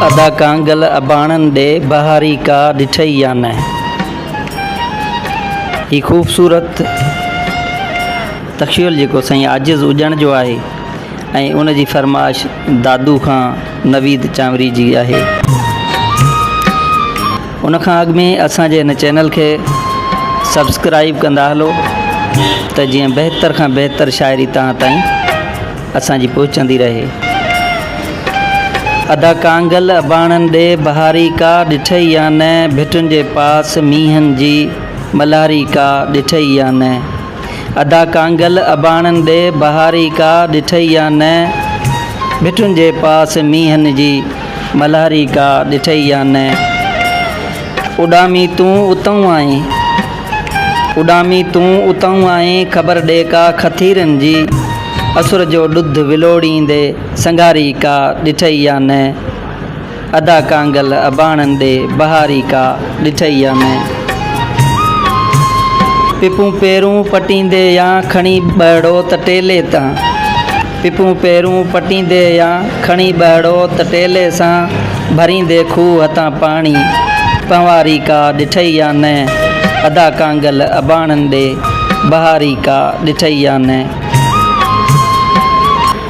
अदा कांगल अबाणन दे बहारी का ॾिठई या न। ही ख़ूबसूरत तख़्युल जेको साईं आजिज़ हुजण जो आहे ऐं उन जी फरमाइश दादू खां नवीद चांवरी जी आहे। उन खां अॻु में असांजे हिन चैनल खे सब्सक्राइब कंदा हलो त जीअं बहितर खां बहितर शाइरी तव्हां ताईं असांजी पहुचंदी रहे। अदा कांगल अबाणन दे बहारी का ॾिठई या न, भिटुनि जे पास मींहनि जी मल्हारी का ॾिठई या न। अदा कांगल अबाणन दे बहारी का ॾिठई या न, भिटुनि जे पास मींहनि जी मल्हारी का ॾिठई या न। उॾामी तूं उतऊं आहीं, उॾामी तूं उतऊं आहीं, ख़बर ॾे का खतीरनि जी, असुर जो ॾुध विलोड़ींदे संगारी का ॾिठई या न। अदा कांगल अबाणन दे बहारी का ॾिठई या न। पिपूं पेरूं पटींदे या खणी ॿहिड़ो त टेले तां, पिपूं पेरूं पटींदे या खणी ॿहिड़ो त टेले सां, भरींदे खूह हथां पाणी पंवारी का ॾिठई या न। अदा कांगल अबाणन दे बहारी का ॾिठई या न।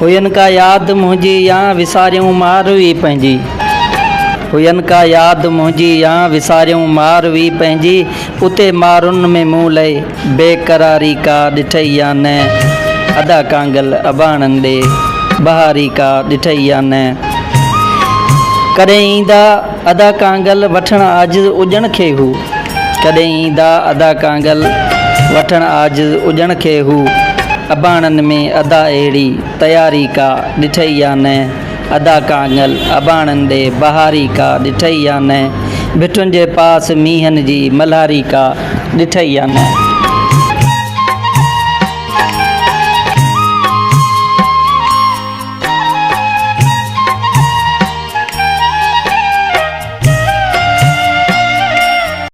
हुयनि का यादि मुंहिंजी या विसारियूं मारवी पंहिंजी, हुयनि का यादि मुंहिंजी या विसारियूं मारवी पंहिंजी, उते मारुनि में मूं लही बेक़रारी का ॾिठई या न। अदा कांगल अबाणन दे बहारी का ॾिठई या न। कॾहिं ईंदा अदा कांगल वठण आजिज़ उजण खे हू, कॾहिं ईंदा अदा कांगल वठण आजिज़ उजण खे हू, अबाणन में अदा अहिड़ी तयारी का ॾिठई या न। अदा कांगल अबाणन दे बहारी का ॾिठई या न, भिटुनि जे पास मींहनि जी मल्हारी का ॾिठई या न।